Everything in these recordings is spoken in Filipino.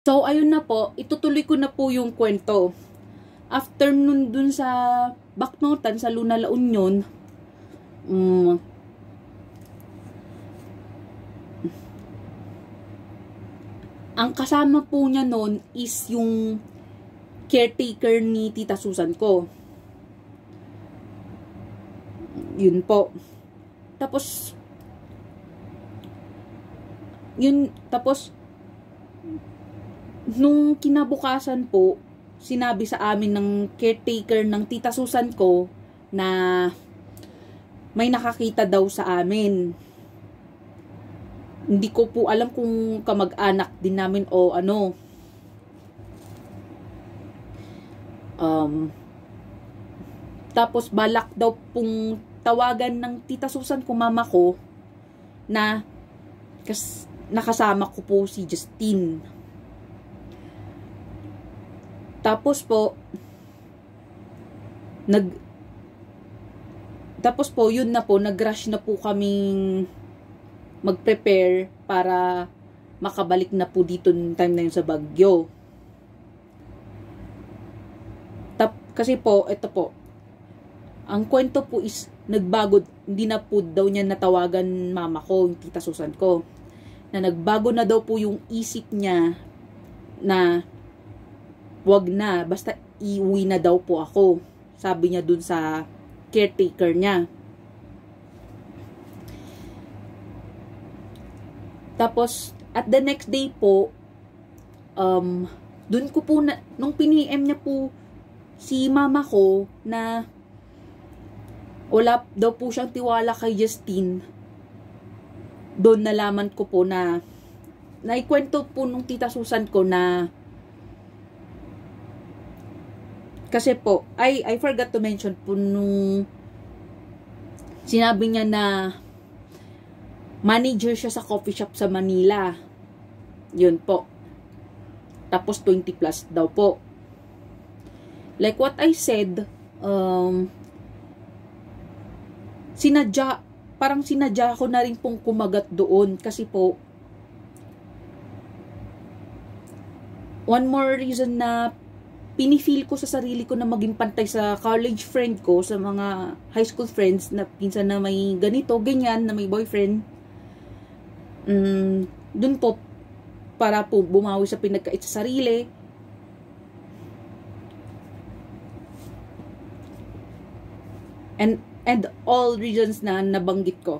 So, ayun na po, itutuloy ko na po yung kwento. After nun dun sa Baknotan, sa Luna La Union, ang kasama po niya nun is yung caretaker ni Tita Susan ko. Yun po. Tapos, nung kinabukasan po, sinabi sa amin ng caretaker ng Tita Susan ko na may nakakita daw sa amin. Hindi ko po alam kung kamag-anak din namin o ano. Tapos balak daw pong tawagan ng Tita Susan ko, mama ko, na nakasama ko po si Justine. Tapos po, yun na po, nag-rush na po kaming mag-prepare para makabalik na po dito ng time na yun sa Baguio. Kasi po, ito po, ang kwento po is, nagbago, hindi na po daw niya natawagan mama ko, yung Tita Susan ko, na nagbago na daw po yung isip niya na wag na, basta iuwi na daw po ako. Sabi niya dun sa caretaker niya. Tapos, at the next day po, dun ko po na, nung piniem niya po si mama ko na wala daw po siyang tiwala kay Justine, doon nalaman ko po na naikwento po nung Tita Susan ko na kasi po, I forgot to mention po nung sinabi niya na manager siya sa coffee shop sa Manila. Yun po. Tapos 20 plus daw po. Like what I said, parang sinadya ko na rin pong kumagat doon kasi po, one more reason na pinifeel ko sa sarili ko na maging pantay sa college friend ko, sa mga high school friends na pinsan na may ganito, ganyan, na may boyfriend. Dun po, para po bumawi sa pinagkait sa sarili. And all reasons na nabanggit ko.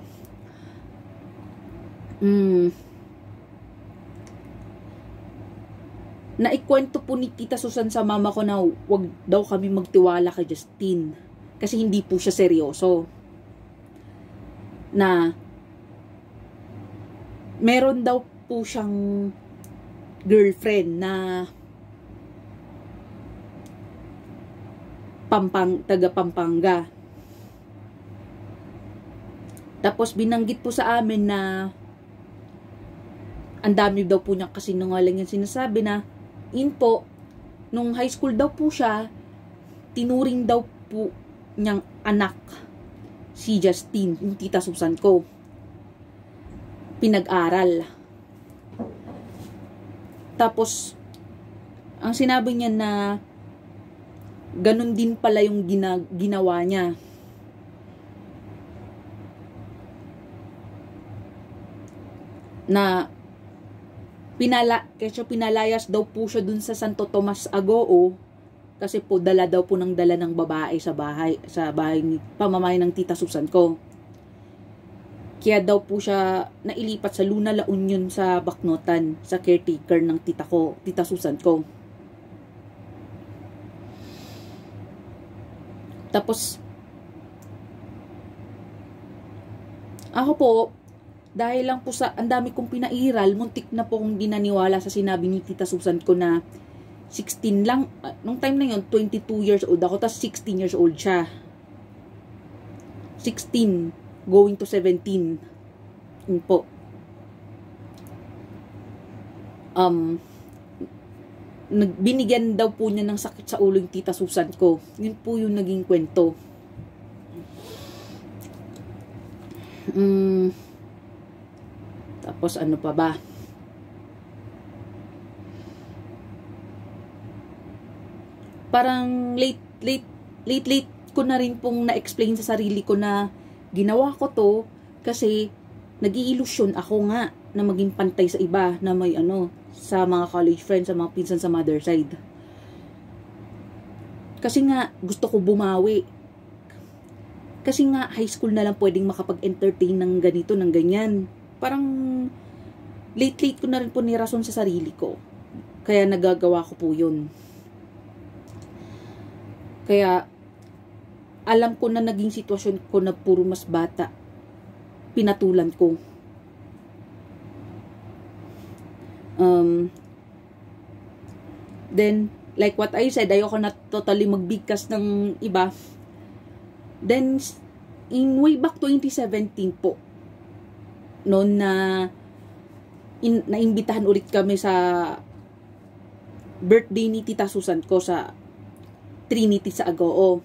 Naikwento po ni Tita Susan sa mama ko na wag daw kami magtiwala kay Justine kasi hindi po siya seryoso. Na meron daw po siyang girlfriend na taga Pampanga. Tapos binanggit po sa amin na ang dami daw po niya kasi nungaling yung sinasabi na in po, nung high school daw po siya, tinuring daw po niyang anak si Justine, yung Tita Susan ko. Pinag-aral. Tapos, ang sinabi niya na ganun din pala yung ginawa niya. Na pinalayas daw po siya dun sa Santo Tomas Agoo kasi po dala ng babae sa bahay ni pamamahay ng Tita Susan ko. Kaya daw po siya nailipat sa Luna La Union sa Baknotan sa caretaker ng Tita Susan ko. Tapos ako po, dahil lang po sa ang dami kong pinairal, muntik na po akong dinaniwala sa sinabi ni Tita Susan ko na 16 lang, nung time na yun, 22 years old ako, tapos 16 years old siya. 16, going to 17. Yun po. Binigyan daw po niya ng sakit sa ulo yung Tita Susan ko. Yun po yung naging kwento. Tapos ano pa ba? parang late ko na rin pong na-explain sa sarili ko na ginawa ko to kasi nag-iilusyon ako nga na maging pantay sa iba na may sa mga college friends, sa mga pinsan sa mother side. Kasi nga gusto ko bumawi. Kasi nga high school na lang pwedeng makapag-entertain ng ganito, ng ganyan. Parang late ko na rin po nirason sa sarili ko. Kaya nagagawa ko po yun. Kaya alam ko na naging sitwasyon ko na puro mas bata. Pinatulan ko. Then, like what I said, ayoko na totally magbigkas ng iba. Then, in way back 2017 po, noon na naimbitahan ulit kami sa birthday ni Tita Susan ko sa Trinity sa Agoo.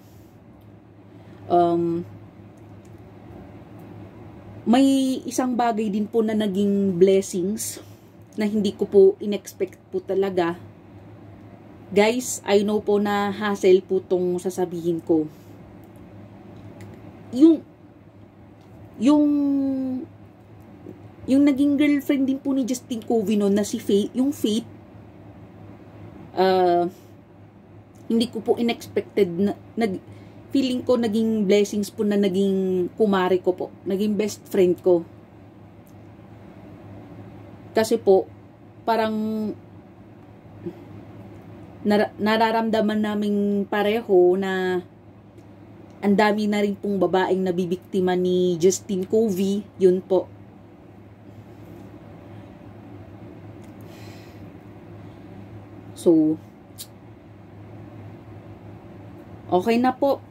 May isang bagay din po na naging blessings na hindi ko po in-expect po talaga. Guys, I know po na hassle po tong sasabihin ko. Yung naging girlfriend din po ni Justin Covey noon na si Faith, yung Faith, hindi ko po inexpected na feeling ko naging blessings po na naging kumare ko po, naging best friend ko. Kasi po parang nararamdaman naming pareho na ang dami na rin pong babaeng nabibiktima ni Justin Covey, yun po. So, okay na po.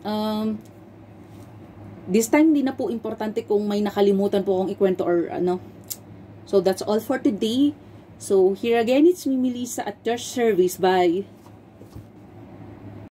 This time, di na po importante kung may nakalimutan po akong ikwento or ano. So, that's all for today. So, here again, it's me, Melissa, at your service. Bye!